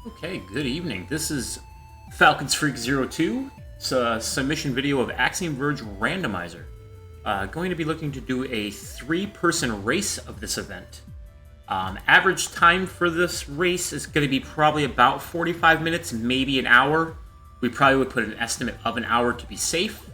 Okay, good evening. This is Falcons Freak 02. It's a submission video of Axiom Verge Randomizer. Going to be looking to do a 3-person race of this event. Average time for this race is going to be probably about 45 minutes, maybe an hour. We probably would put an estimate of an hour to be safe.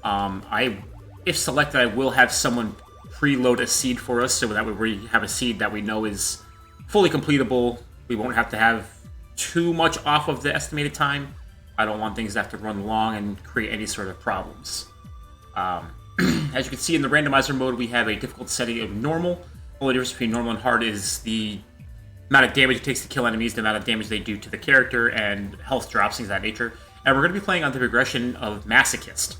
If selected, I will have someone preload a seed for us, so that way we have a seed that we know is fully completable. We won't have to have too much off of the estimated time. I don't want things to have to run long and create any sort of problems. As you can see in the randomizer mode, we have a difficult setting of normal. The only difference between normal and hard is the amount of damage it takes to kill enemies, the amount of damage they do to the character, and health drops, things of that nature. And we're going to be playing on the progression of Masochist.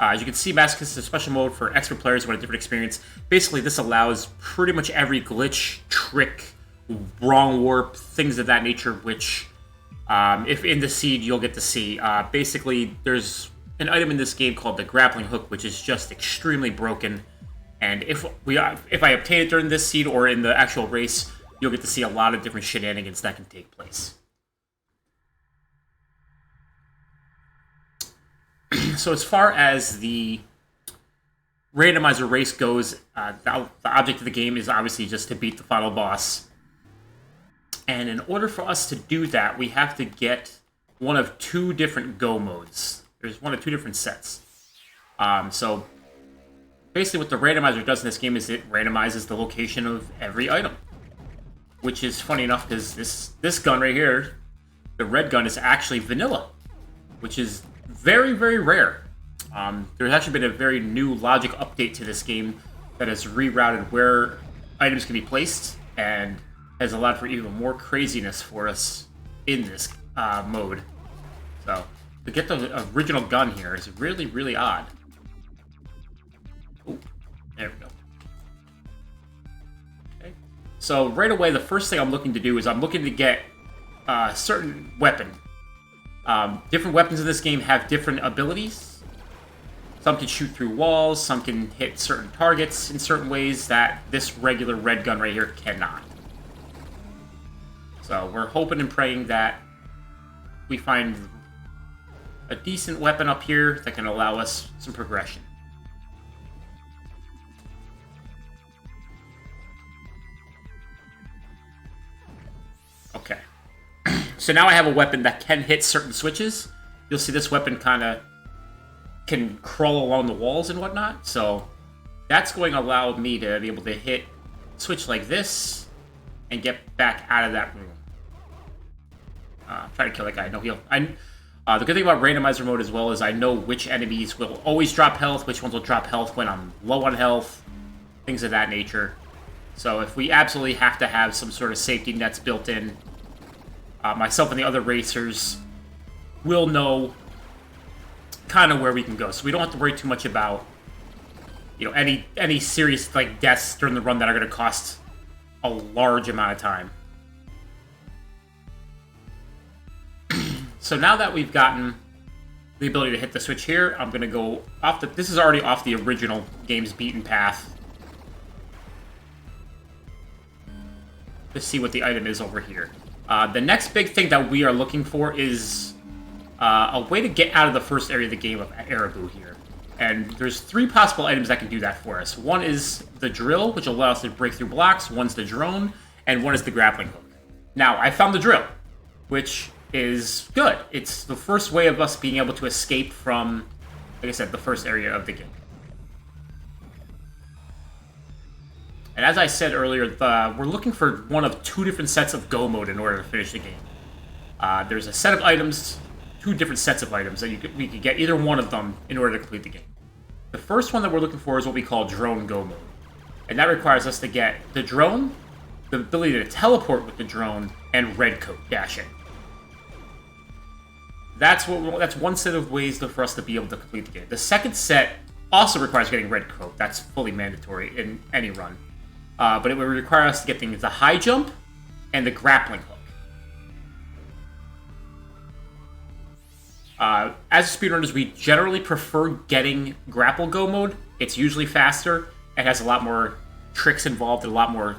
As you can see, Masochist is a special mode for expert players who want a different experience. Basically, this allows pretty much every glitch, trick, wrong warp, things of that nature, which, if in the seed, you'll get to see. Basically, there's an item in this game called the grappling hook, which is just extremely broken. And if I obtain it during this seed or in the actual race, you'll get to see a lot of different shenanigans that can take place. So as far as the randomizer race goes, the object of the game is obviously just to beat the final boss. And in order for us to do that, we have to get one of two different go modes. There's one of two different sets. So basically what the randomizer does in this game is it randomizes the location of every item. Which is funny enough because this gun right here, the red gun, is actually vanilla. Which is very, very rare. There's actually been a very new logic update to this game that has rerouted where items can be placed and has allowed for even more craziness for us in this mode. So, to get the original gun here is really, really odd. Oh, there we go. Okay. So, right away, the first thing I'm looking to do is I'm looking to get a certain weapon. Different weapons in this game have different abilities. Some can shoot through walls, some can hit certain targets in certain ways that this regular red gun right here cannot. So we're hoping and praying that we find a decent weapon up here that can allow us some progression. Okay. So now I have a weapon that can hit certain switches. You'll see this weapon kind of can crawl along the walls and whatnot. So that's going to allow me to be able to hit a switch like this and get back out of that room. Try to kill that guy. No heal. The good thing about randomizer mode as well is I know which enemies will always drop health, which ones will drop health when I'm low on health, things of that nature. So if we absolutely have to have some sort of safety nets built in, myself and the other racers will know kind of where we can go. So we don't have to worry too much about, you know, any serious like deaths during the run that are going to cost a large amount of time. So now that we've gotten the ability to hit the switch here, I'm going to go off the... This is already off the original game's beaten path. Let's see what the item is over here. The next big thing that we are looking for is a way to get out of the first area of the game of Ereboo here. And there's 3 possible items that can do that for us. One is the drill, which allows us to break through blocks. One's the drone, and one is the grappling hook. Now, I found the drill, which is good. It's the first way of us being able to escape from, like I said, the first area of the game. And as I said earlier, we're looking for one of 2 different sets of go mode in order to finish the game. There's a set of items, 2 different sets of items, that we could get either one of them in order to complete the game. The first one that we're looking for is what we call drone go mode. And that requires us to get the drone, the ability to teleport with the drone, and red coat dashing. That's one set of ways for us to be able to complete the game. The second set also requires getting red coat. That's fully mandatory in any run. But it would require us to get the high jump and the grappling hook. As speedrunners, we generally prefer getting grapple go mode. It's usually faster. It has a lot more tricks involved and a lot more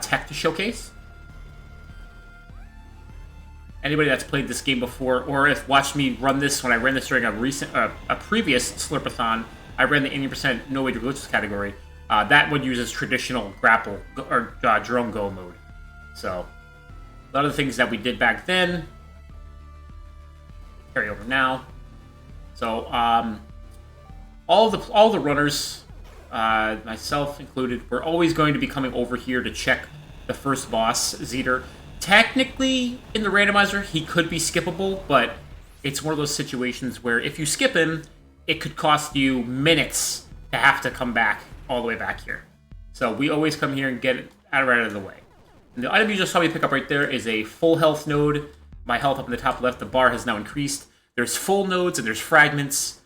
tech to showcase. Anybody that's played this game before, or if watched me run this when I ran this during a previous Slurpathon, I ran the 80% no major glitches category. That one uses traditional grapple or drone go mode. So a lot of the things that we did back then carry over now. So all the runners, myself included, we're always going to be coming over here to check the first boss, Zeter. Technically, in the randomizer, he could be skippable, but it's one of those situations where if you skip him, it could cost you minutes to have to come back all the way back here. So we always come here and get it right out of the way. And the item you just saw me pick up right there is a full health node. My health up in the top left, the bar has now increased. There's full nodes and there's fragments.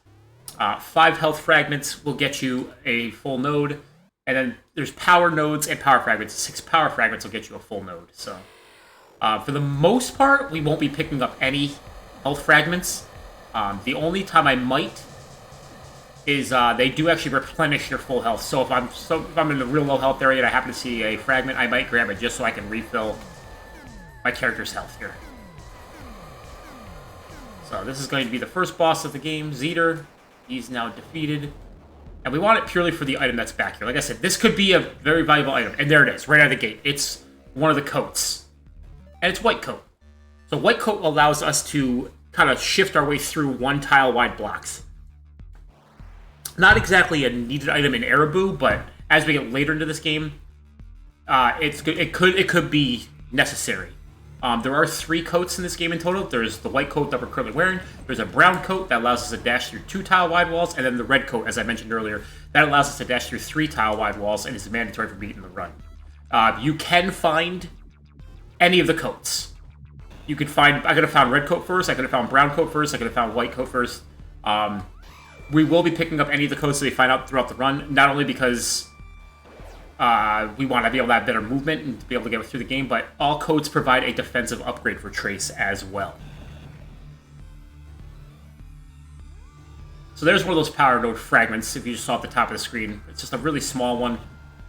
5 health fragments will get you a full node. And then there's power nodes and power fragments. 6 power fragments will get you a full node. So for the most part, we won't be picking up any health fragments. The only time I might is they do actually replenish your full health. So if I'm in the real low health area and I happen to see a fragment, I might grab it just so I can refill my character's health here. So this is going to be the first boss of the game, Zeter. He's now defeated. And we want it purely for the item that's back here. Like I said, this could be a very valuable item. And there it is, right out of the gate. It's one of the coats. And it's white coat. So white coat allows us to kind of shift our way through one tile wide blocks. Not exactly a needed item in Ereboo, but as we get later into this game, it could be necessary. There are 3 coats in this game in total. There's the white coat that we're currently wearing. There's a brown coat that allows us to dash through 2 tile wide walls, and then the red coat, as I mentioned earlier, that allows us to dash through 3 tile wide walls and is mandatory for beating the run. You can find any of the coats. You could find. I could have found red coat first. I could have found brown coat first. I could have found white coat first. We will be picking up any of the coats that we find out throughout the run. Not only because we want to be able to have better movement and to be able to get through the game, but all coats provide a defensive upgrade for Trace as well. So there's one of those power node fragments. If you just saw at the top of the screen, it's just a really small one.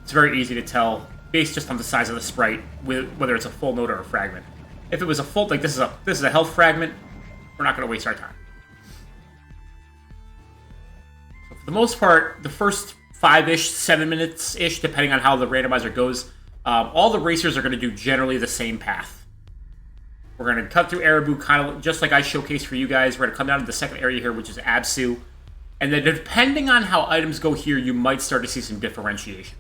It's very easy to tell based just on the size of the sprite, whether it's a full node or a fragment. If it was a full, like this is a health fragment, we're not going to waste our time. So for the most part, the first 5-ish, 7 minutes-ish, depending on how the randomizer goes, all the racers are going to do generally the same path. We're going to cut through Ereboo, kind of just like I showcased for you guys. We're going to come down to the second area here, which is Absu. And then depending on how items go here, you might start to see some differentiation.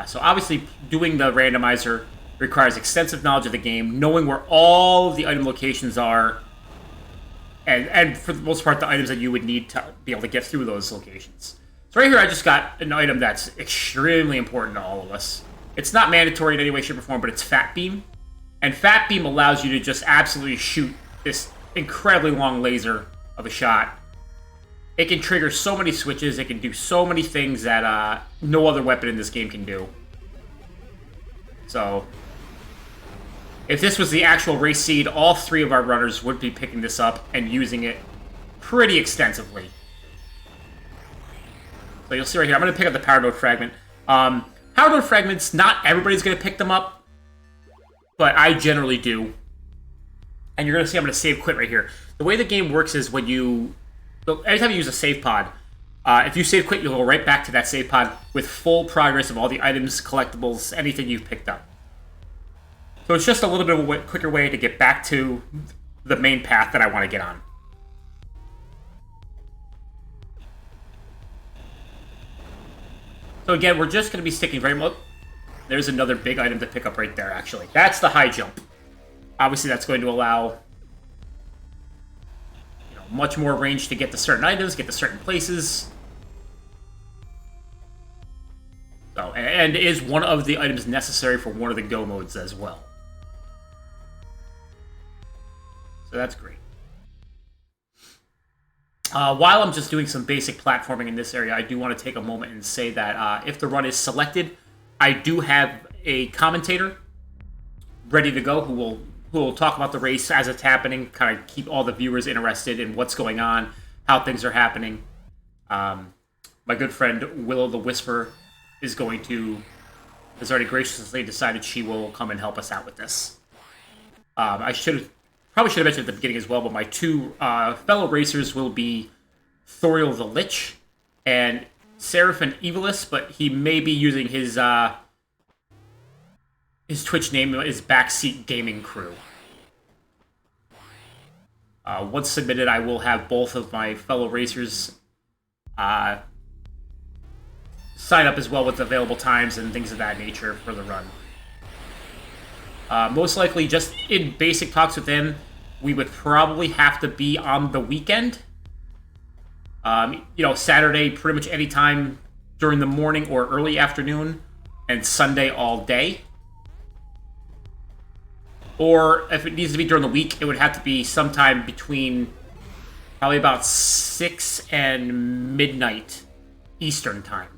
So obviously, doing the randomizer requires extensive knowledge of the game, knowing where all of the item locations are, and for the most part, the items that you would need to be able to get through those locations. So right here, I just got an item that's extremely important to all of us. It's not mandatory in any way, shape, or form, but it's Fat Beam. And Fat Beam allows you to just absolutely shoot this incredibly long laser of a shot. It can trigger so many switches, it can do so many things that no other weapon in this game can do. So, if this was the actual race seed, all 3 of our runners would be picking this up and using it pretty extensively. So you'll see right here, I'm going to pick up the Power Node Fragment. Power Node Fragments, not everybody's going to pick them up, but I generally do. And you're going to see I'm going to save quit right here. The way the game works is when you... anytime you use a save pod, if you save quit, you'll go right back to that save pod with full progress of all the items, collectibles, anything you've picked up. So it's just a little bit of a quicker way to get back to the main path that I want to get on. So again, we're just going to be sticking very much... There's another big item to pick up right there, actually. That's the high jump. Obviously, that's going to allow much more range to get to certain items, get to certain places. So, and is one of the items necessary for one of the go modes as well. So that's great. While I'm just doing some basic platforming in this area, I do want to take a moment and say that if the run is selected, I do have a commentator ready to go who will talk about the race as it's happening, kind of keep all the viewers interested in what's going on, how things are happening. My good friend Willow the Whisperer is has already graciously decided she will come and help us out with this. I probably should have mentioned at the beginning as well, but my two fellow racers will be Thoriel the Lich and Seraphin Evilus, but he may be using his Twitch name is Backseat Gaming Crew. Once submitted, I will have both of my fellow racers sign up as well with available times and things of that nature for the run. Most likely, just in basic talks with them, we would probably have to be on the weekend. Saturday, pretty much any time during the morning or early afternoon, and Sunday all day. Or if it needs to be during the week, it would have to be sometime between probably about 6 and midnight Eastern time.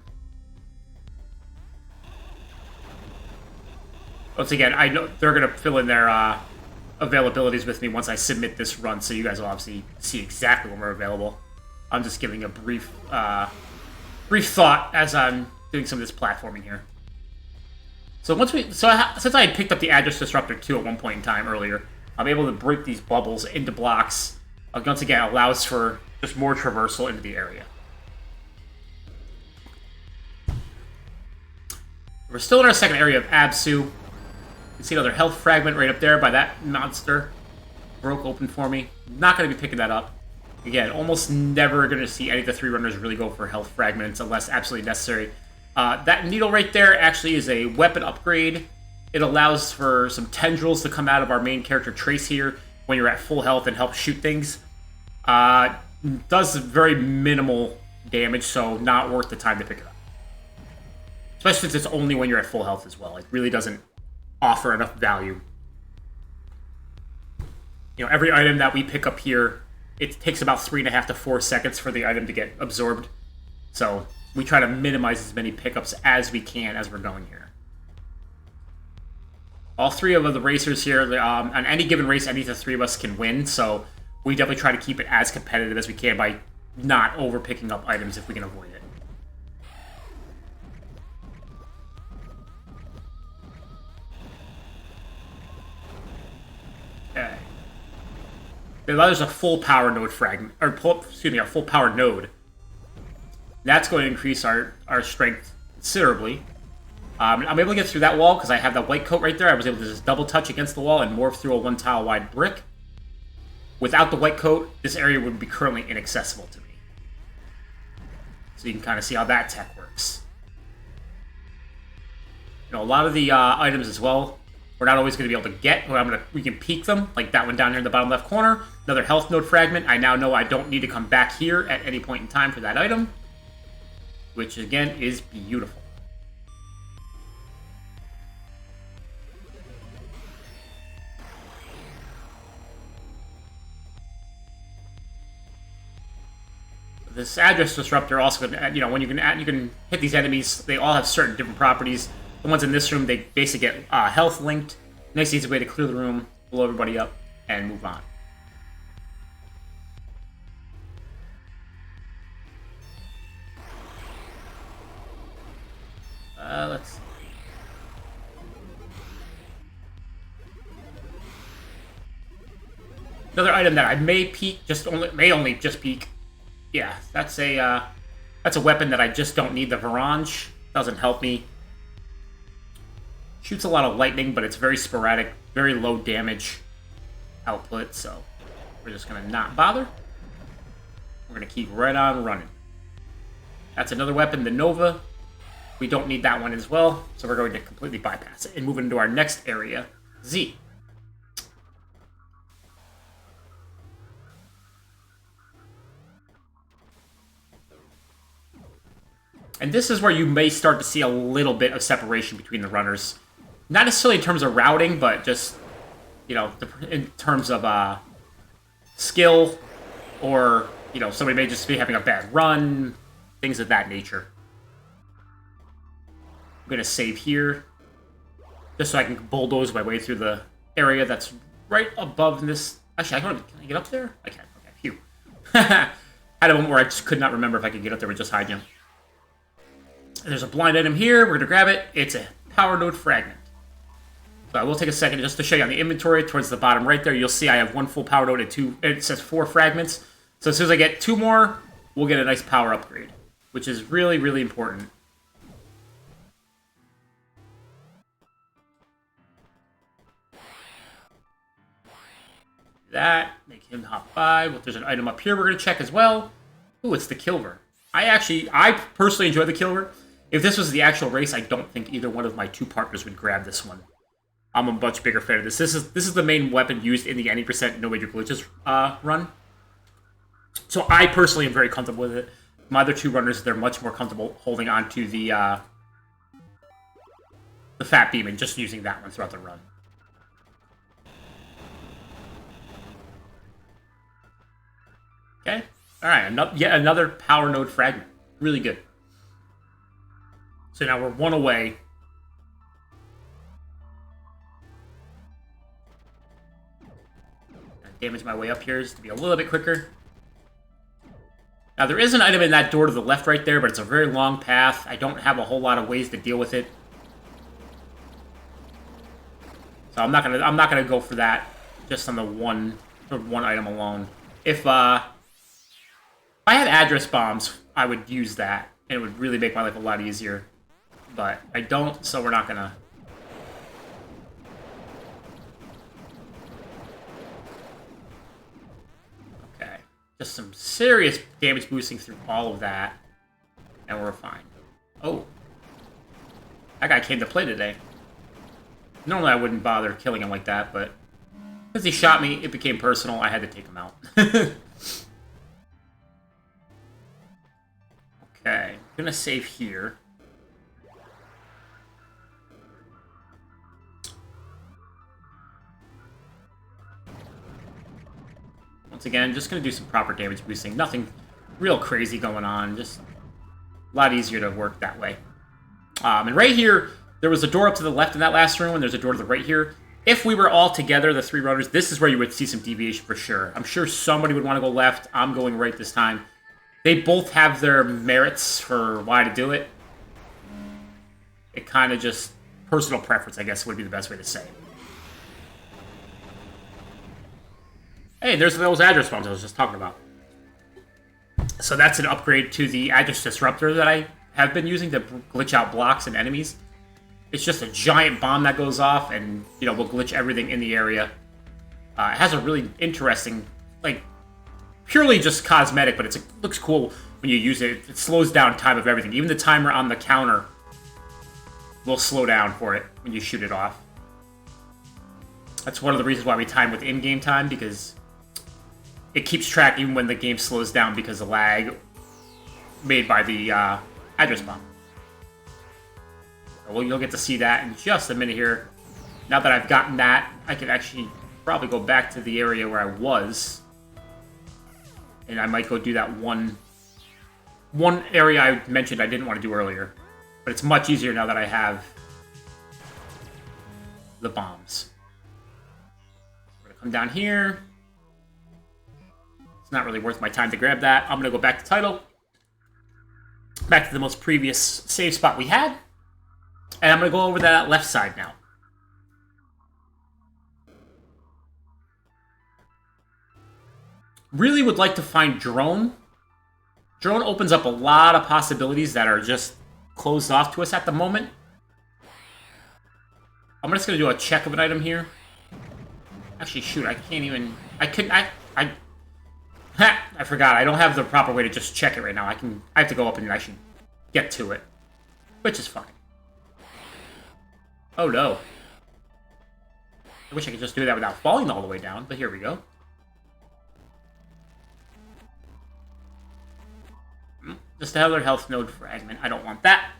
Once again, I know they're going to fill in their availabilities with me once I submit this run, so you guys will obviously see exactly when we're available. I'm just giving a brief thought as I'm doing some of this platforming here. So since I had picked up the Address Disruptor 2 at one point in time earlier, I'm able to break these bubbles into blocks. Once again, allows for just more traversal into the area. We're still in our second area of Absu. You can see another health fragment right up there by that monster. Broke open for me. Not going to be picking that up. Again, almost never going to see any of the three runners really go for health fragments unless absolutely necessary. That needle right there actually is a weapon upgrade. It allows for some tendrils to come out of our main character Trace here when you're at full health and help shoot things. Does very minimal damage, so not worth the time to pick it up. Especially since it's only when you're at full health as well. It really doesn't offer enough value. Every item that we pick up here, it takes about 3.5 to 4 seconds for the item to get absorbed. So we try to minimize as many pickups as we can as we're going here. All three of the racers here, on any given race, any of the three of us can win. So we definitely try to keep it as competitive as we can by not over picking up items if we can avoid it. Okay. There's a full power node fragment, or a full power node. That's going to increase our strength considerably. I'm able to get through that wall because I have that white coat right there. I was able to just double touch against the wall and morph through a 1-tile wide brick. Without the white coat, this area would be currently inaccessible to me. So you can kind of see how that tech works. A lot of the items as well, we're not always going to be able to get. We can peek them, like that one down here in the bottom left corner. Another health node fragment. I now know I don't need to come back here at any point in time for that item. Which, again, is beautiful. This Address Disruptor also, when you can hit these enemies, they all have certain different properties. The ones in this room, they basically get health linked. Nice easy way to clear the room, blow everybody up, and move on. Let's see. Another item that I may peek, may only just peek. Yeah, that's a weapon that I just don't need. The Varange doesn't help me. Shoots a lot of lightning, but it's very sporadic, very low damage output, so we're just gonna not bother. We're gonna keep right on running. That's another weapon, the Nova. We don't need that one as well, so we're going to completely bypass it and move into our next area, Z. And this is where you may start to see a little bit of separation between the runners. Not necessarily in terms of routing, but just, in terms of skill, or, somebody may just be having a bad run, things of that nature. I'm going to save here, just so I can bulldoze my way through the area that's right above this. Actually, can I get up there? I can. Okay, phew. I had a moment where I just could not remember if I could get up there with just high jump. There's a blind item here. We're going to grab it. It's a power node fragment. So I will take a second just to show you on the inventory towards the bottom right there. You'll see I have 1 full power node and 2. It says 4 fragments. So as soon as I get 2 more, we'll get a nice power upgrade, which is really, really important. That, make him hop by. Well, there's an item up here we're going to check as well. Ooh, it's the Kilver. I personally enjoy the Kilver. If this was the actual race, I don't think either one of my 2 partners would grab this one. I'm a much bigger fan of this. This is the main weapon used in the any percent no major glitches run. So I personally am very comfortable with it. My other 2 runners, they're much more comfortable holding on to the Fat Beam and just using that one throughout the run. Okay. Alright, yet another power node fragment. Really good. So now we're 1 away. Damage my way up here just to be a little bit quicker. Now there is an item in that door to the left right there, but it's a very long path. I don't have a whole lot of ways to deal with it. So I'm not gonna go for that just on the one item alone. If I had address bombs, I would use that, and it would really make my life a lot easier. But I don't, so we're not gonna. Okay, just some serious damage boosting through all of that, and we're fine. Oh, that guy came to play today. Normally I wouldn't bother killing him like that, but because he shot me, it became personal. I had to take him out. Okay, I'm gonna save here. Once again, just gonna do some proper damage boosting. Nothing real crazy going on. Just a lot easier to work that way. And right here, there was a door up to the left in that last room, and there's a door to the right here. If we were all together, the 3 runners, this is where you would see some deviation for sure. I'm sure somebody would want to go left. I'm going right this time. They both have their merits for why to do it. It kind of just... personal preference, I guess, would be the best way to say it. Hey, there's those address bombs I was just talking about. So that's an upgrade to the address disruptor that I have been using to glitch out blocks and enemies. It's just a giant bomb that goes off and, you know, will glitch everything in the area. It has a really interesting, like, purely just cosmetic, but it looks cool when you use it. It slows down time of everything. Even the timer on the counter will slow down for it when you shoot it off. That's one of the reasons why we time with in-game time, because it keeps track even when the game slows down because of lag made by the address bomb. Well, you'll get to see that in just a minute here. Now that I've gotten that, I can actually probably go back to the area where I was. And I might go do that one area I mentioned I didn't want to do earlier. But it's much easier now that I have the bombs. We're going to come down here. It's not really worth my time to grab that. I'm going to go back to title. Back to the most previous save spot we had. And I'm going to go over that left side now. Really would like to find Drone. Drone opens up a lot of possibilities that are just closed off to us at the moment. I'm just going to do a check of an item here. Actually, shoot, I can't even... I forgot. I don't have the proper way to just check it right now. I have to go up and actually get to it. Which is fine. Oh, no. I wish I could just do that without falling all the way down, but here we go. Just another health node fragment. I don't want that.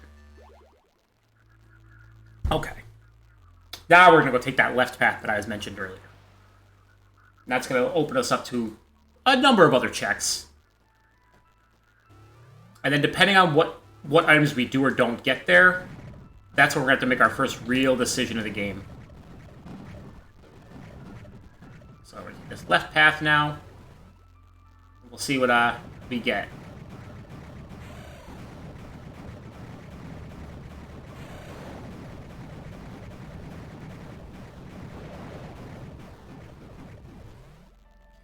Okay. Now we're going to go take that left path that I was mentioned earlier. And that's going to open us up to a number of other checks. And then depending on what items we do or don't get there, that's where we're going to have to make our first real decision of the game. So we're going to take this left path now. We'll see what we get.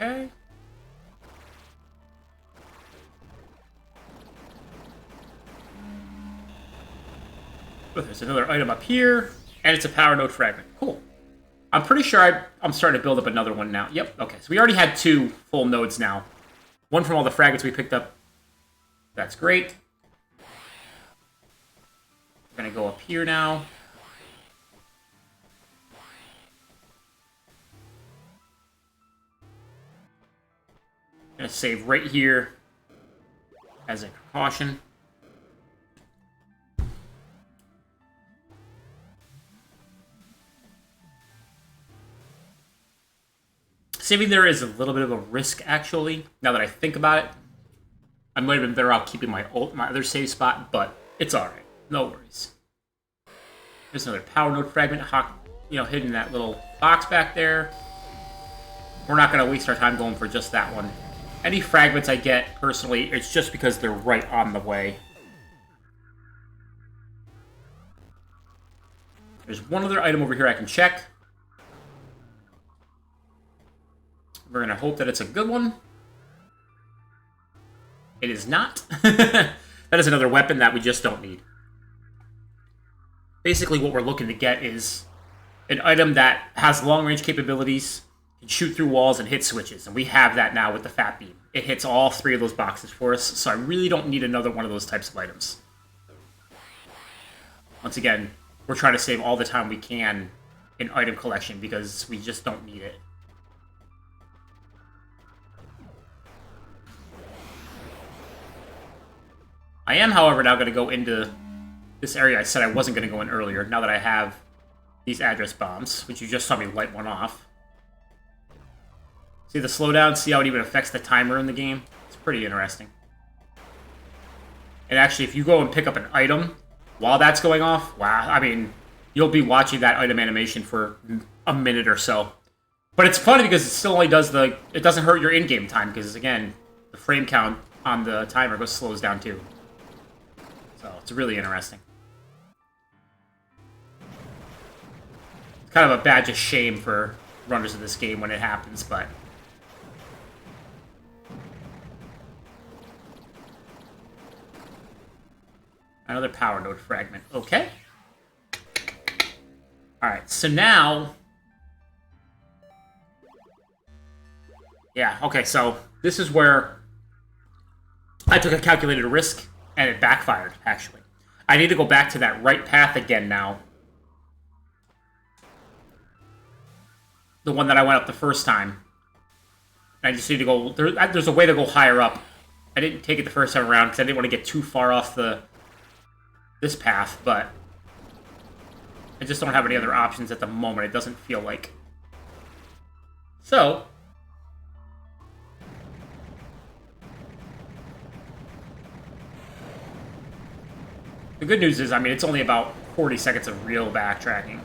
Okay. Oh, there's another item up here, and it's a power node fragment. Cool. I'm pretty sure I'm starting to build up another one now. Yep, okay. So we already had 2 full nodes now. One from all the fragments we picked up. That's great. We're going to go up here now. Going to save right here as a precaution. Saving there is a little bit of a risk, actually, now that I think about it. I might have been better off keeping my other save spot, but it's alright. No worries. There's another power node fragment, hidden in that little box back there. We're not going to waste our time going for just that one. Any fragments I get, personally, it's just because they're right on the way. There's one other item over here I can check. We're going to hope that it's a good one. It is not. That is another weapon that we just don't need. Basically, what we're looking to get is an item that has long-range capabilities, can shoot through walls and hit switches, and we have that now with the Fat Beam. It hits all 3 of those boxes for us, so I really don't need another one of those types of items. Once again, we're trying to save all the time we can in item collection because we just don't need it. I am, however, now going to go into this area I said I wasn't going to go in earlier, now that I have these address bombs, which you just saw me light one off. See the slowdown? See how it even affects the timer in the game? It's pretty interesting. And actually, if you go and pick up an item while that's going off, wow, I mean, you'll be watching that item animation for a minute or so. But it's funny because it still only does it doesn't hurt your in-game time, because, again, the frame count on the timer slows down too. So, it's really interesting. It's kind of a badge of shame for runners of this game when it happens, but... Another power node fragment. Okay. Alright, so now... Yeah, okay, so this is where I took a calculated risk, and it backfired, actually. I need to go back to that right path again now. The one that I went up the first time. I just need to go... There's a way to go higher up. I didn't take it the first time around because I didn't want to get too far off this path, but I just don't have any other options at the moment. It doesn't feel like. So... The good news is, I mean, it's only about 40 seconds of real backtracking.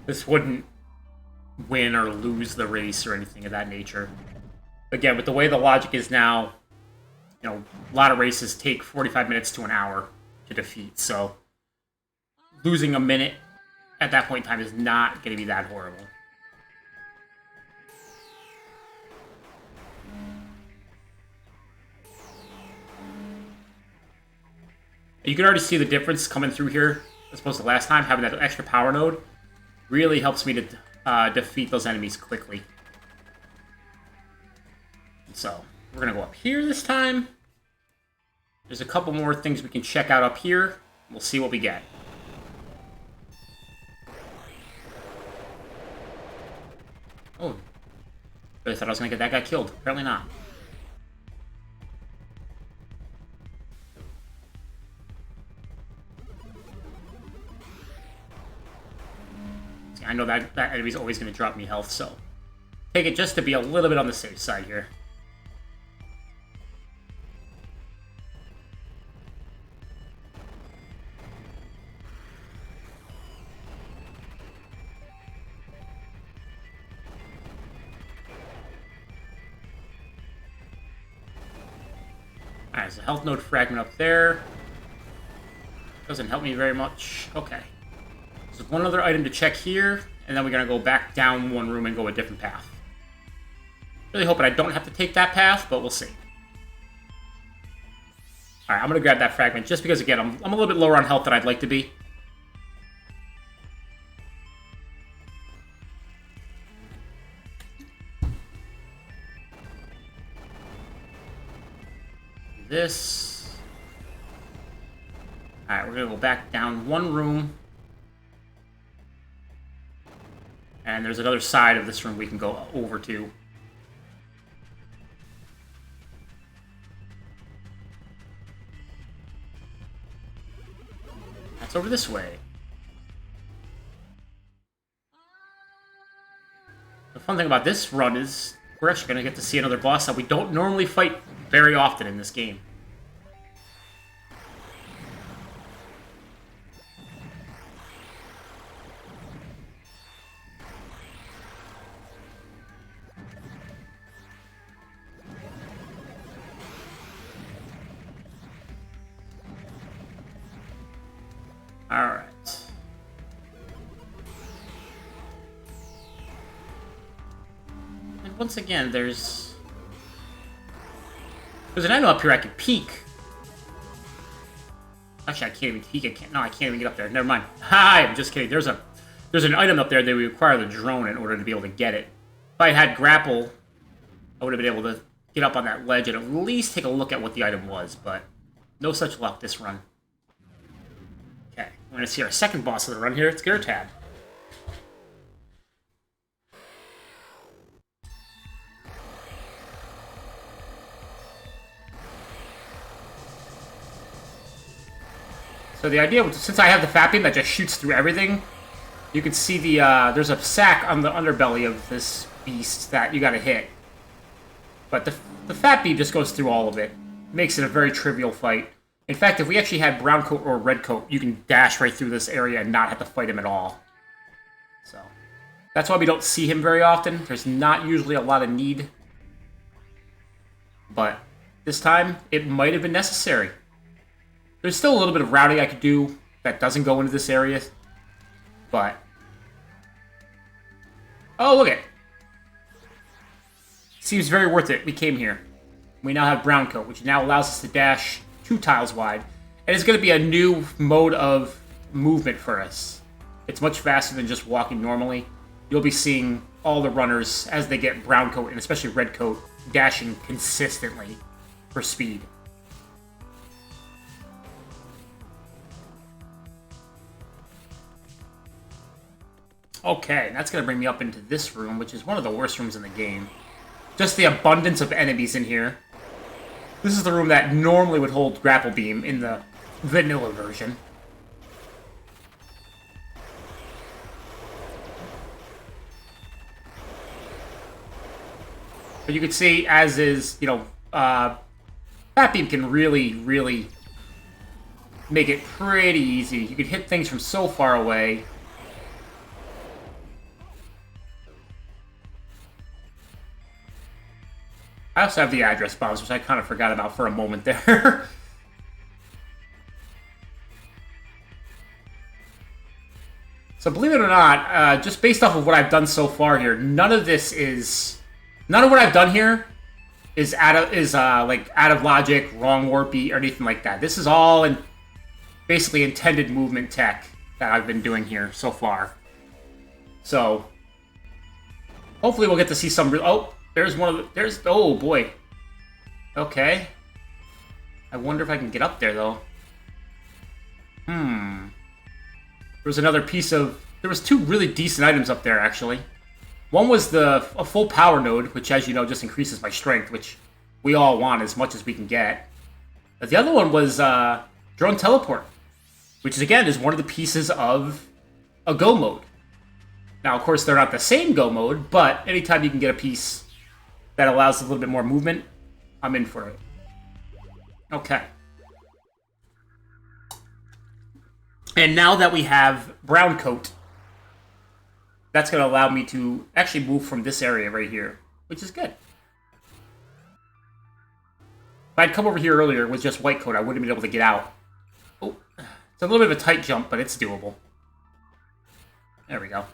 This wouldn't win or lose the race or anything of that nature. Again, with the way the logic is now, you know, a lot of races take 45 minutes to an hour to defeat, so losing a minute at that point in time is not going to be that horrible. You can already see the difference coming through here as opposed to last time. Having that extra power node really helps me to defeat those enemies quickly. So, we're going to go up here this time. There's a couple more things we can check out up here. We'll see what we get. Oh. I thought I was going to get that guy killed. Apparently not. I know that enemy's always going to drop me health, so take it just to be a little bit on the safe side here. Alright, there's a health node fragment up there. Doesn't help me very much. Okay. There's one other item to check here, And then we're going to go back down one room and go a different path. Really hoping I don't have to take that path, but we'll see. Alright, I'm going to grab that fragment just because, again, I'm a little bit lower on health than I'd like to be. This. Alright, we're going to go back down one room. And there's another side of this room we can go over to. That's over this way. The fun thing about this run is we're actually going to get to see another boss that we don't normally fight very often in this game. Alright. And once again, there's an item up here I can peek. Actually, I can't even peek. I can't even get up there. Never mind. Hi, I'm just kidding. There's an item up there that we require the drone in order to be able to get it. If I had grapple, I would have been able to get up on that ledge and at least take a look at what the item was, but no such luck this run. Okay, we're going to see our second boss of the run here. It's Gertad. So the idea, since I have the fat beam that just shoots through everything, you can see there's a sack on the underbelly of this beast that you gotta hit. But the fat beam just goes through all of it. Makes it a very trivial fight. In fact, if we actually had brown coat or red coat, you can dash right through this area and not have to fight him at all. So that's why we don't see him very often. There's not usually a lot of need. But this time, it might have been necessary. There's still a little bit of routing I could do that doesn't go into this area. But... oh, look at it. Seems very worth it. We came here. We now have brown coat, which now allows us to dash 2 tiles wide. And it's going to be a new mode of movement for us. It's much faster than just walking normally. You'll be seeing all the runners, as they get brown coat, and especially red coat, dashing consistently for speed. Okay, that's going to bring me up into this room, which is one of the worst rooms in the game. Just the abundance of enemies in here. This is the room that normally would hold Grapple Beam in the vanilla version. But you can see, as is, Fat Beam can really make it pretty easy. You can hit things from so far away. I also have the address bombs, which I kind of forgot about for a moment there. So believe it or not, just based off of what I've done so far here, none of what I've done here is out of logic, wrong warpy, or anything like that. This is all in basically intended movement tech that I've been doing here so far. So hopefully we'll get to see some. Oh. There's one of the... oh, boy. Okay. I wonder if I can get up there, though. There was another piece of... there was 2 really decent items up there, actually. One was a full power node, which, as you know, just increases my strength, which we all want as much as we can get. But the other one was drone teleport, which, again, is one of the pieces of a go mode. Now, of course, they're not the same go mode, but anytime you can get a piece that allows a little bit more movement, I'm in for it. Okay. And now that we have brown coat, that's going to allow me to actually move from this area right here, which is good. If I'd come over here earlier with just white coat, I wouldn't have been able to get out. Oh, it's a little bit of a tight jump, but it's doable. There we go.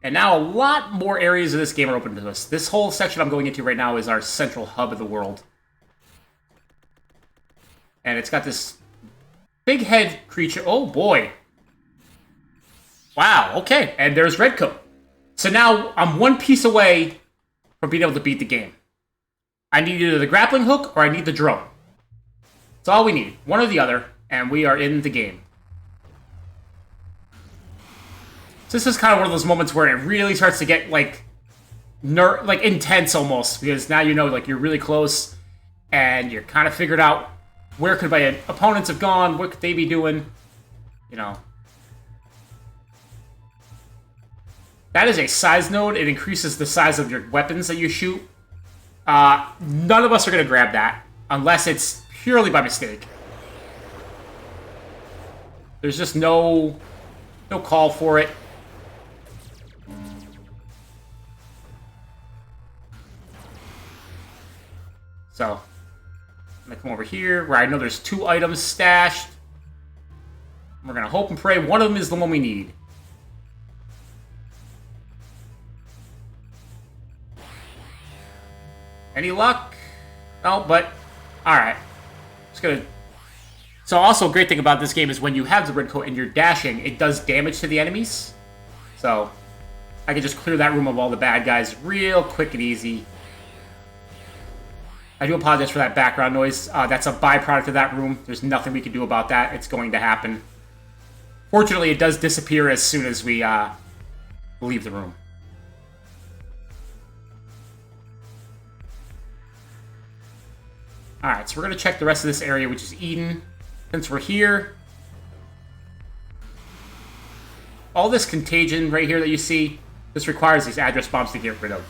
And now a lot more areas of this game are open to us. This whole section I'm going into right now is our central hub of the world. And it's got this big head creature. Oh, boy. Wow, okay. And there's Redcoat. So now I'm one piece away from being able to beat the game. I need either the grappling hook or I need the drone. That's all we need. One or the other, and we are in the game. So this is kind of one of those moments where it really starts to get, like, intense almost. Because now you know, like, you're really close, and you're kind of figured out where could my opponents have gone, what could they be doing, you know. That is a size node. It increases the size of your weapons that you shoot. None of us are going to grab that, unless it's purely by mistake. There's just no call for it. So, I'm going to come over here, where I know there's 2 items stashed. We're going to hope and pray one of them is the one we need. Any luck? No, but... Alright. Just gonna... So also a great thing about this game is when you have the red coat and you're dashing, it does damage to the enemies. So, I can just clear that room of all the bad guys real quick and easy. I do apologize for that background noise. That's a byproduct of that room. There's nothing we can do about that. It's going to happen. Fortunately, it does disappear as soon as we leave the room. Alright, so we're going to check the rest of this area, which is Eden. Since we're here, all this contagion right here that you see, this requires these address bombs to get rid of.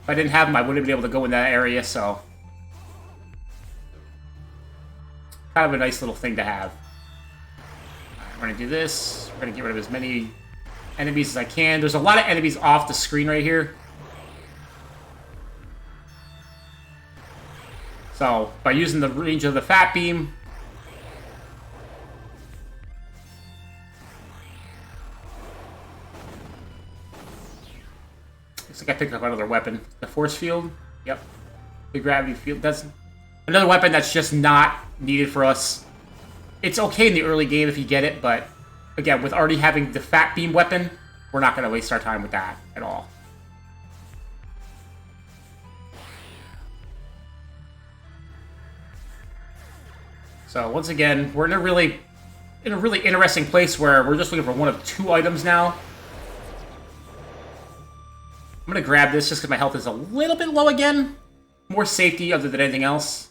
If I didn't have them, I wouldn't have been able to go in that area, so... Kind of a nice little thing to have. Alright, we're going to do this. We're going to get rid of as many enemies as I can. There's a lot of enemies off the screen right here. So, by using the range of the Fat Beam... Looks like I picked up another weapon. The Force Field? Yep. The Gravity Field. That's another weapon that's just not needed for us. It's okay in the early game if you get it, but... Again, with already having the Fat Beam weapon, we're not going to waste our time with that at all. So once again, we're in a really interesting place where we're just looking for one of 2 items now. I'm gonna grab this just because my health is a little bit low again. More safety other than anything else.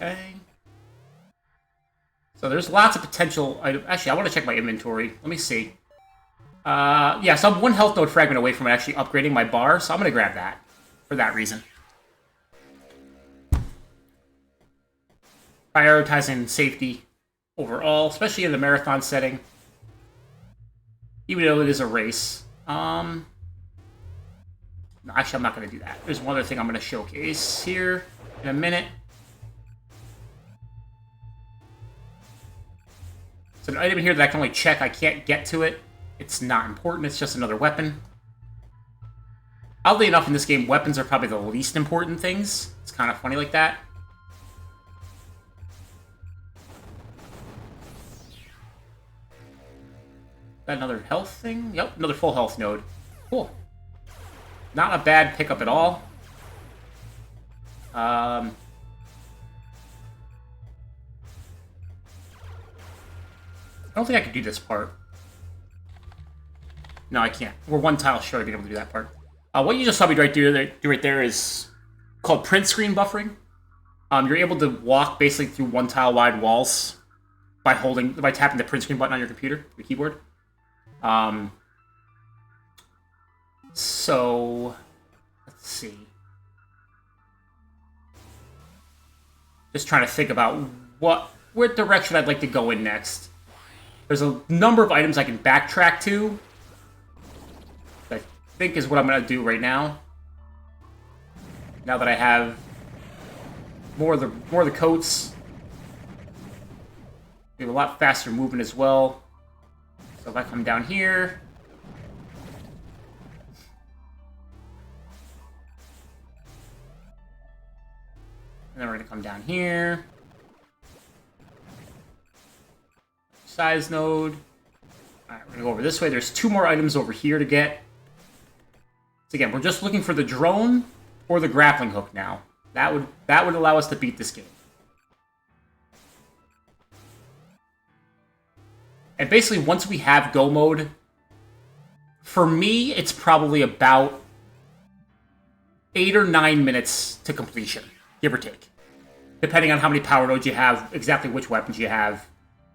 Okay. So there's lots of potential items. Actually, I want to check my inventory. Let me see. Yeah, so I'm 1 health node fragment away from actually upgrading my bar, so I'm going to grab that for that reason. Prioritizing safety overall, especially in the marathon setting. Even though it is a race. No, actually, I'm not going to do that. There's one other thing I'm going to showcase here in a minute. So an item here that I can only check, I can't get to it. It's not important, it's just another weapon. Oddly enough, in this game, weapons are probably the least important things. It's kind of funny like that. Got another health thing? Yep, another full health node. Cool. Not a bad pickup at all. I don't think I can do this part. No, I can't. We're 1 tile short of being able to do that part. What you just saw me do right there is called print screen buffering. You're able to walk basically through 1 tile wide walls by tapping the print screen button on your computer, your keyboard. So let's see. Just trying to think about what direction I'd like to go in next. There's a number of items I can backtrack to. I think is what I'm going to do right now. now that I have more of the coats. We have a lot faster movement as well. So if I come down here, and then we're gonna come down here. Size node. Alright, we're gonna go over this way. There's 2 more items over here to get. So again, we're just looking for the drone or the grappling hook now. That would allow us to beat this game. And basically, once we have go mode, for me, it's probably about 8 or 9 minutes to completion, give or take. Depending on how many power nodes you have, exactly which weapons you have.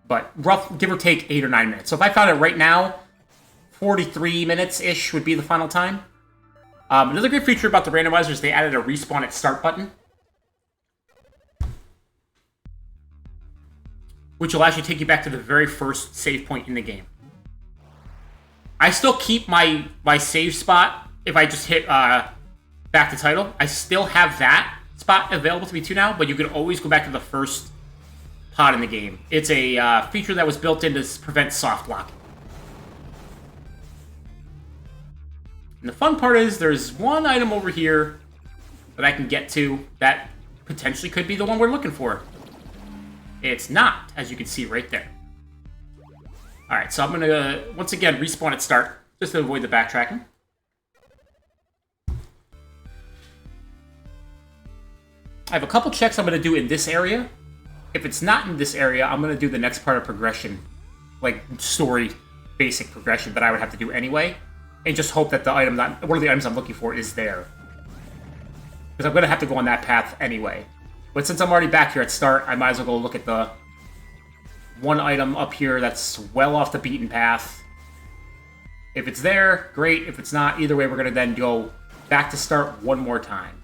But rough, give or take 8 or 9 minutes. So if I found it right now, 43 minutes-ish would be the final time. Another great feature about the randomizer is they added a respawn at start button, which will actually take you back to the very first save point in the game. I still keep my save spot if I just hit back to title. I still have that spot available to me too now, but you can always go back to the first pod in the game. It's a feature that was built in to prevent soft locking. And the fun part is there's one item over here that I can get to that potentially could be the one we're looking for. It's not, as you can see right there. Alright, so I'm going to, once again, respawn at start, just to avoid the backtracking. I have a couple checks I'm going to do in this area. If it's not in this area, I'm going to do the next part of progression, like story, basic progression that I would have to do anyway, and just hope that the item, one of the items I'm looking for is there. Because I'm going to have to go on that path anyway. But since I'm already back here at start, I might as well go look at the one item up here that's well off the beaten path. If it's there, great. If it's not, either way, we're going to then go back to start one more time.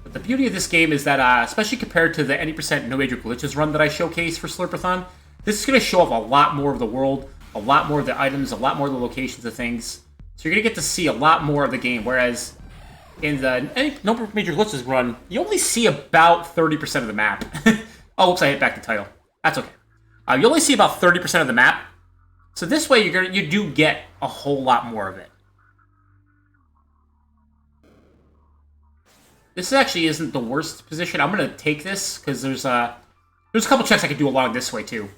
But the beauty of this game is that, especially compared to the any percent no major glitches run that I showcased for Slurpathon, this is going to show off a lot more of the world, a lot more of the items, a lot more of the locations of things. So you're going to get to see a lot more of the game, whereas in the no major glitches run, you only see about 30% of the map. Oh, whoops, I hit back the title. That's okay. You only see about 30% of the map. So this way, you do get a whole lot more of it. This actually isn't the worst position. I'm going to take this, because there's a couple checks I could do along this way, too.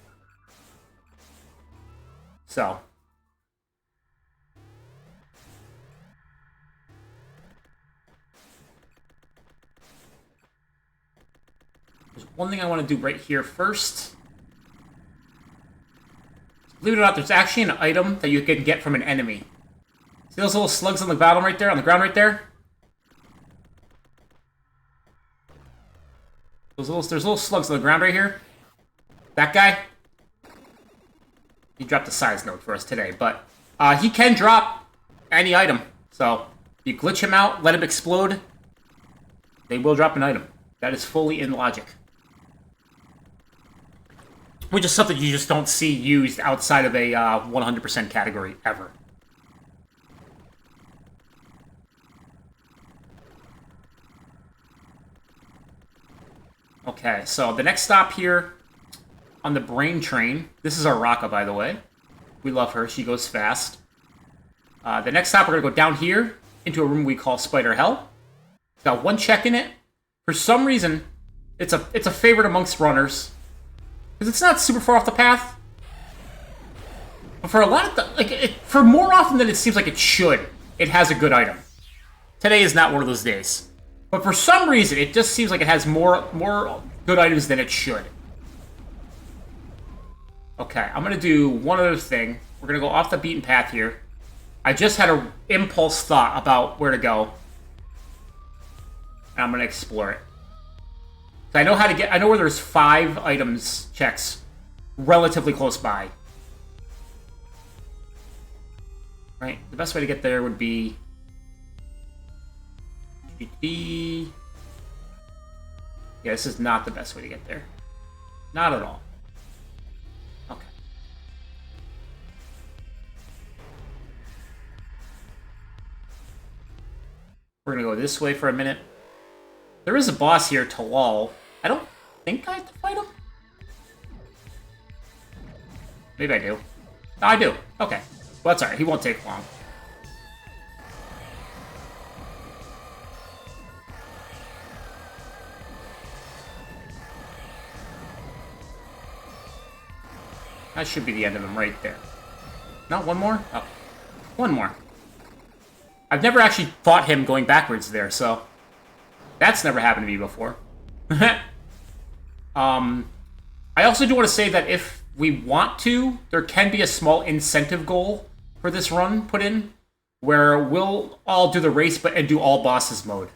So. There's one thing I want to do right here first. Believe it or not, there's actually an item that you can get from an enemy. See those little slugs on the bottom right there, on the ground right there? There's little slugs on the ground right here. That guy. He dropped a size note for us today, but he can drop any item. So you glitch him out, let him explode, they will drop an item. That is fully in logic. Which is something you just don't see used outside of a 100% category ever. Okay, so the next stop here on the brain train. This is our Raka, by the way. We love her. She goes fast. The next stop, we're going to go down here into a room we call Spider Hell. It's got one check in it. For some reason, it's a favorite amongst runners. Because it's not super far off the path. But for a lot of for more often than it seems like it should, it has a good item. Today is not one of those days. But for some reason, it just seems like it has more good items than it should. Okay, I'm going to do one other thing. We're going to go off the beaten path here. I just had an impulse thought about where to go. And I'm going to explore it. So I know how to get... I know where there's 5 items checks relatively close by. Right? The best way to get there would be... Yeah, this is not the best way to get there. Not at all. Okay. We're gonna go this way for a minute. There is a boss here, Talal. I don't think I have to fight him. Maybe I do. No, I do. Okay. Well, that's alright. He won't take long. That should be the end of him right there. No, one more? Oh. One more. I've never actually fought him going backwards there, so... That's never happened to me before. I also do want to say that if we want to, there can be a small incentive goal for this run put in, where we'll all do the race and do all bosses mode.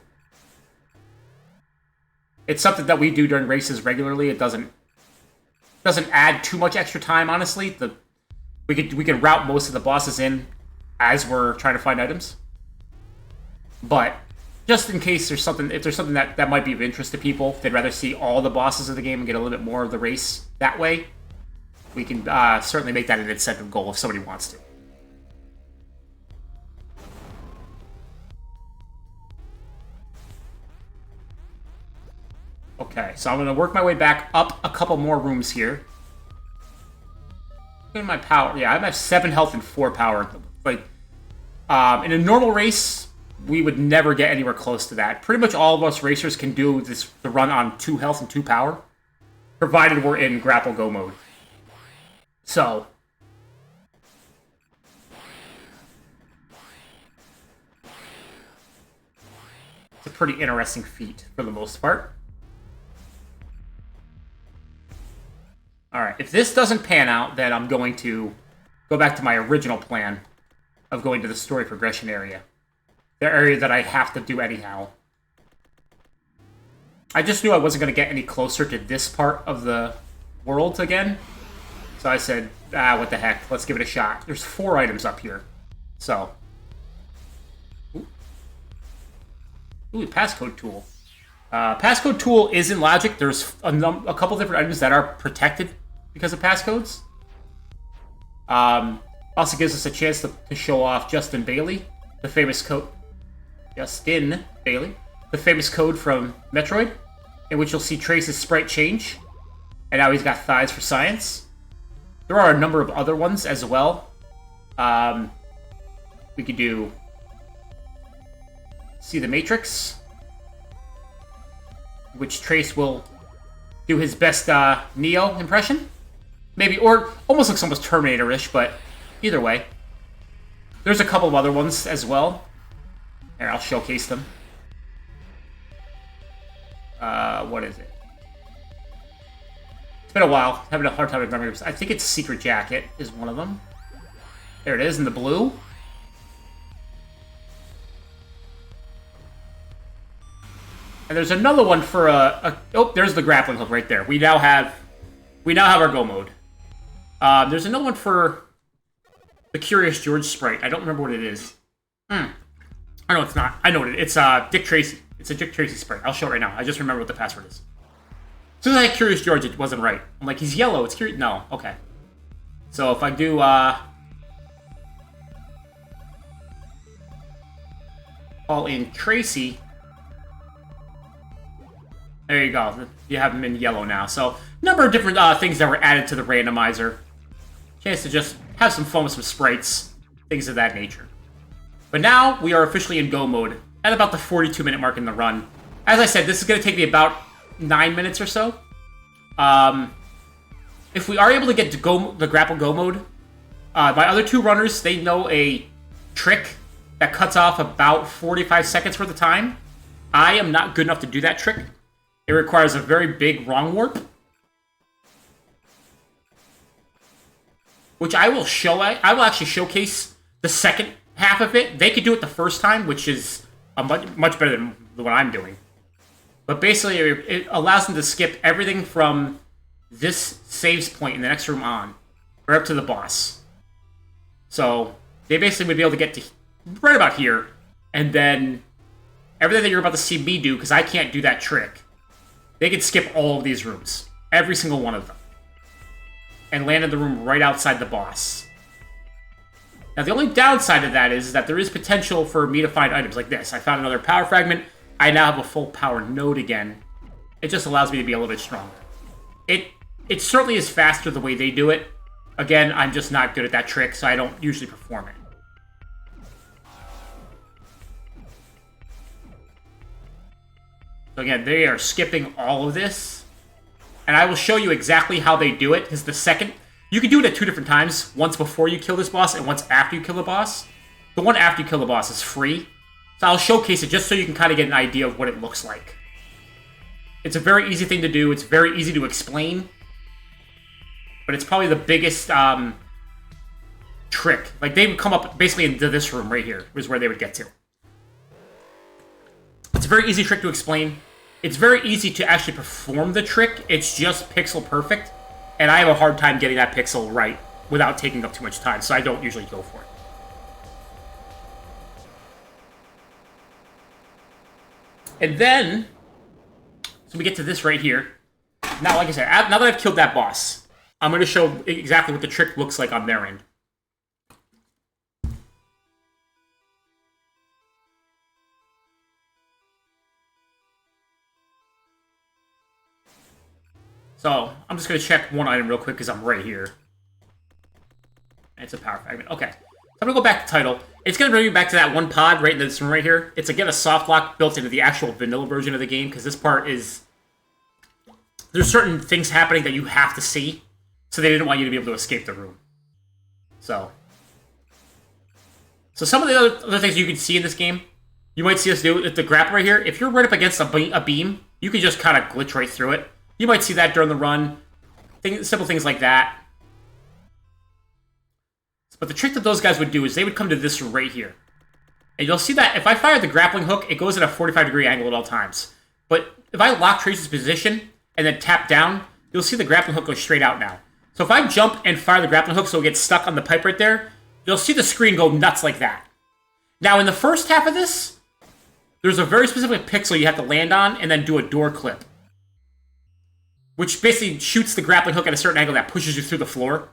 It's something that we do during races regularly. It doesn't add too much extra time, honestly. We could route most of the bosses in as we're trying to find items. But just in case there's something, if there's something that might be of interest to people, if they'd rather see all the bosses of the game and get a little bit more of the race that way, we can certainly make that an incentive goal if somebody wants to. Okay, so I'm going to work my way back up a couple more rooms here. Look at my power. Yeah, I have 7 health and 4 power. Like, in a normal race, we would never get anywhere close to that. Pretty much all of us racers can do the run on 2 health and 2 power, provided we're in grapple go mode. So, it's a pretty interesting feat for the most part. Alright, if this doesn't pan out, then I'm going to go back to my original plan of going to the story progression area. The area that I have to do anyhow. I just knew I wasn't going to get any closer to this part of the world again. So I said, what the heck, let's give it a shot. There's 4 items up here. So. Ooh, passcode tool. Passcode tool is in Logic. There's a couple different items that are protected because of passcodes. Also gives us a chance to show off Justin Bailey, the famous code. Justin Bailey, the famous code from Metroid, in which you'll see Trace's sprite change, and now he's got thighs for science. There are a number of other ones as well. We could do See the Matrix, which Trace will do his best Neo impression. Maybe, or almost looks almost Terminator-ish, but either way. There's a couple of other ones as well. Here, I'll showcase them. What is it? It's been a while. Having a hard time remembering. I think it's Secret Jacket is one of them. There it is in the blue. And there's another one for oh, there's the grappling hook right there. We now have our go mode. There's another one for the Curious George sprite. I don't remember what it is. I know it's not. I know what it is. It's Dick Tracy. It's a Dick Tracy sprite. I'll show it right now. I just remember what the password is. As soon as I had Curious George, it wasn't right. I'm like, he's yellow. It's curious. No. Okay. So if I do, call in Tracy. There you go. You have him in yellow now. So, number of different things that were added to the randomizer. Chance to just have some fun with some sprites. Things of that nature. But now, we are officially in go mode at about the 42-minute mark in the run. As I said, this is going to take me about 9 minutes or so. If we are able to get to the grapple go mode, my other 2 runners, they know a trick that cuts off about 45 seconds worth of time. I am not good enough to do that trick. It requires a very big wrong warp, which I will show. I will actually showcase the second half of it. They could do it the first time, which is a much better than what I'm doing. But basically, it allows them to skip everything from this saves point in the next room on, or up to the boss. So they basically would be able to get to right about here, and then everything that you're about to see me do, because I can't do that trick, they could skip all of these rooms. Every single one of them. And land in the room right outside the boss. Now, the only downside of that is that there is potential for me to find items like this. I found another power fragment. I now have a full power node again. It just allows me to be a little bit stronger. It certainly is faster the way they do it. Again, I'm just not good at that trick, so I don't usually perform it. So again, they are skipping all of this. And I will show you exactly how they do it, because the second... You can do it at 2 different times. Once before you kill this boss, and once after you kill the boss. The one after you kill the boss is free. So I'll showcase it just so you can kind of get an idea of what it looks like. It's a very easy thing to do. It's very easy to explain. But it's probably the biggest trick. Like, they would come up basically into this room right here, is where they would get to. It's a very easy trick to explain. It's very easy to actually perform the trick. It's just pixel perfect. And I have a hard time getting that pixel right without taking up too much time, so I don't usually go for it. And then, so we get to this right here. Now, like I said, now that I've killed that boss, I'm going to show exactly what the trick looks like on their end. So, I'm just going to check one item real quick because I'm right here. And it's a power fragment. Okay. So I'm going to go back to title. It's going to bring me back to that one pod right in this room right here. It's, again, a soft lock built into the actual vanilla version of the game because this part is... There's certain things happening that you have to see, so they didn't want you to be able to escape the room. So some of the other things you can see in this game, you might see us do with the grapple right here. If you're right up against a beam, you can just kind of glitch right through it. You might see that during the run. Simple things like that. But the trick that those guys would do is they would come to this right here. And you'll see that if I fire the grappling hook, it goes at a 45-degree angle at all times. But if I lock Trace's position and then tap down, you'll see the grappling hook go straight out now. So if I jump and fire the grappling hook so it gets stuck on the pipe right there, you'll see the screen go nuts like that. Now, in the first half of this, there's a very specific pixel you have to land on and then do a door clip, which basically shoots the grappling hook at a certain angle that pushes you through the floor.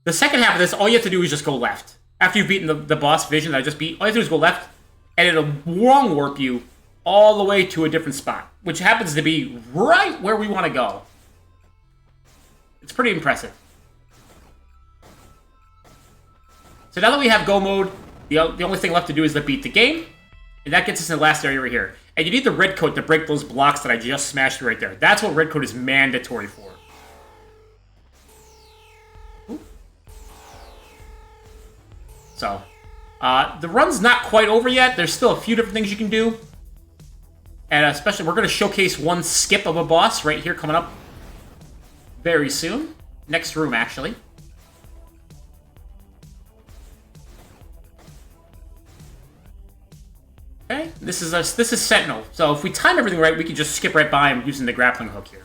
The second half of this, all you have to do is just go left. After you've beaten the boss Vision that I just beat, all you have to do is go left, and it'll wrong warp you all the way to a different spot, which happens to be right where we want to go. It's pretty impressive. So now that we have go mode, the only thing left to do is to beat the game, and that gets us in the last area right here. And you need the red coat to break those blocks that I just smashed right there. That's what red coat is mandatory for. Ooh. So, the run's not quite over yet. There's still a few different things you can do. And especially, we're going to showcase one skip of a boss right here coming up very soon. Next room, actually. Okay, this is Sentinel. So if we time everything right, we can just skip right by him using the grappling hook here.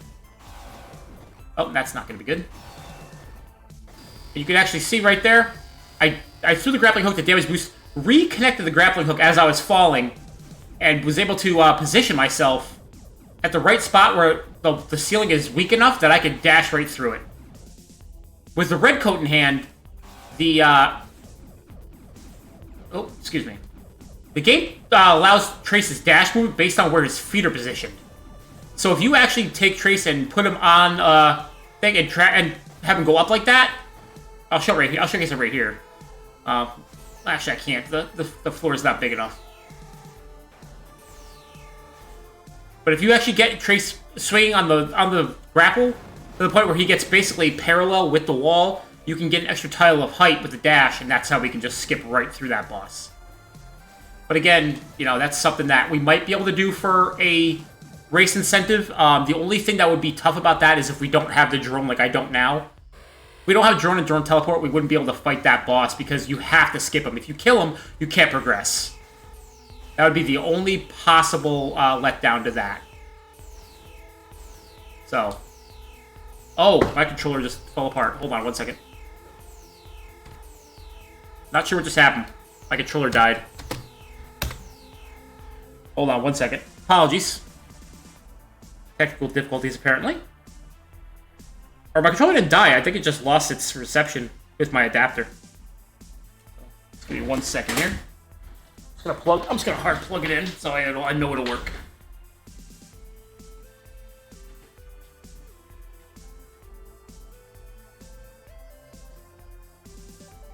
Oh, that's not going to be good. You can actually see right there, I threw the grappling hook to damage boost, reconnected the grappling hook as I was falling, and was able to position myself at the right spot where the ceiling is weak enough that I could dash right through it. With the red coat in hand, the game allows Trace's dash move based on where his feet are positioned. So if you actually take Trace and put him on a thing and have him go up like that, I'll showcase it right here. Actually, I can't. The floor is not big enough. But if you actually get Trace swinging on the grapple to the point where he gets basically parallel with the wall, you can get an extra tile of height with the dash, and that's how we can just skip right through that boss. But again, you know, that's something that we might be able to do for a race incentive. The only thing that would be tough about that is if we don't have the drone like I don't now. If we don't have drone and drone teleport, we wouldn't be able to fight that boss because you have to skip him. If you kill him, you can't progress. That would be the only possible letdown to that. So. Oh, my controller just fell apart. Hold on one second. Not sure what just happened. My controller died. Hold on one second. Apologies. Technical difficulties, apparently. Or my controller didn't die. I think it just lost its reception with my adapter. Give me 1 second here. I'm just gonna hard plug it in so I know it'll work.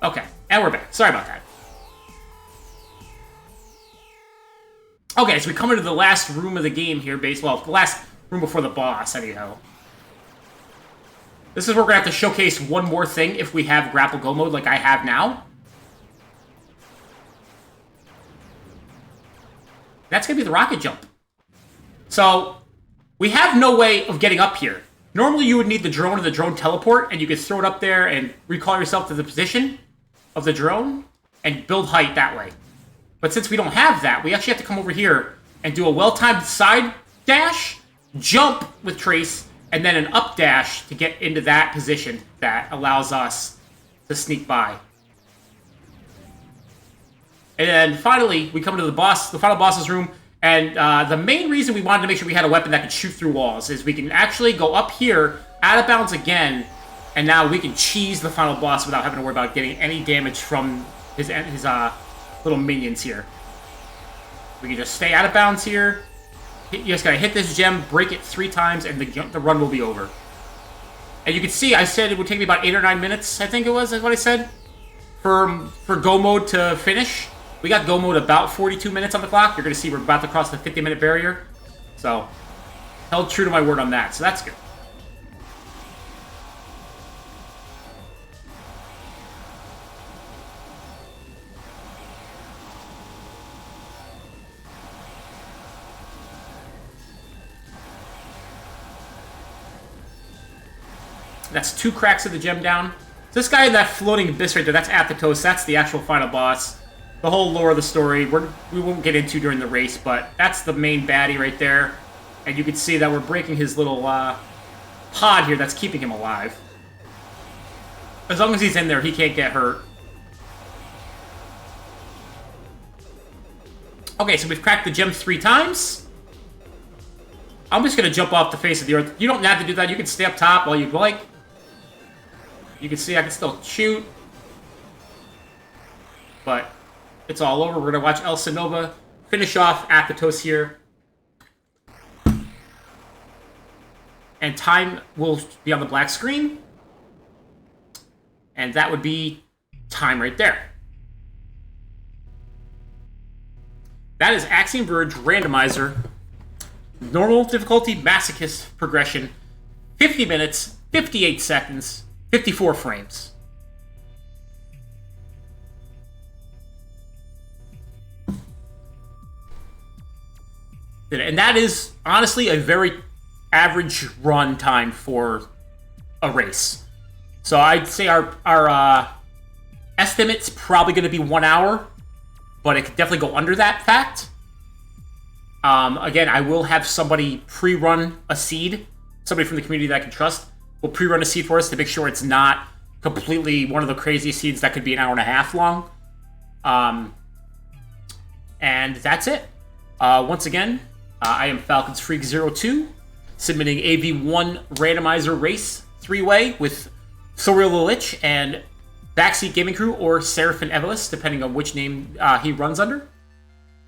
Okay, and we're back. Sorry about that. Okay, so we come into the last room of the game here, well, the last room before the boss, anyhow. This is where we're gonna have to showcase one more thing if we have grapple go mode like I have now. That's gonna be the rocket jump. So, we have no way of getting up here. Normally you would need the drone or the drone teleport, and you could throw it up there and recall yourself to the position of the drone and build height that way. But since we don't have that, we actually have to come over here and do a well-timed side dash, jump with Trace, and then an up dash to get into that position that allows us to sneak by. And then finally, we come to the final boss's room, and the main reason we wanted to make sure we had a weapon that could shoot through walls is we can actually go up here, out of bounds again, and now we can cheese the final boss without having to worry about getting any damage from his little minions here. We can just stay out of bounds here. You just gotta hit this gem, break it 3 times, and the run will be over. And you can see, I said it would take me about 8 or 9 minutes, I think it was, is what I said, for go mode to finish. We got go mode about 42 minutes on the clock. You're gonna see we're about to cross the 50-minute barrier. So, held true to my word on that, so that's good. That's 2 cracks of the gem down. This guy in that floating abyss right there, that's Athetos. That's the actual final boss. The whole lore of the story, we won't get into during the race, but that's the main baddie right there. And you can see that we're breaking his little pod here that's keeping him alive. As long as he's in there, he can't get hurt. Okay, so we've cracked the gem 3 times. I'm just going to jump off the face of the earth. You don't have to do that. You can stay up top while you'd like. You can see I can still shoot. But it's all over. We're going to watch Elsa Nova finish off Athetos here. And time will be on the black screen. And that would be time right there. That is Axiom Verge Randomizer. Normal difficulty, masochist progression. 50 minutes, 58 seconds, 54 frames. And that is, honestly, a very average run time for a race. So I'd say our estimate's probably going to be 1 hour, but it could definitely go under that fact. Again, I will have somebody pre-run a seed. Somebody from the community that I can trust will pre-run a seed for us to make sure it's not completely one of the craziest seeds that could be an hour and a half long. And that's it. Once again, I am Falcons Freak 02, submitting AV1 randomizer race 3-way with Sorreal the Lich and Backseat Gaming Crew or Seraphin Evelys, depending on which name he runs under.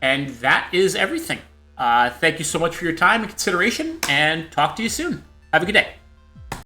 And that is everything. Thank you so much for your time and consideration, and talk to you soon. Have a good day.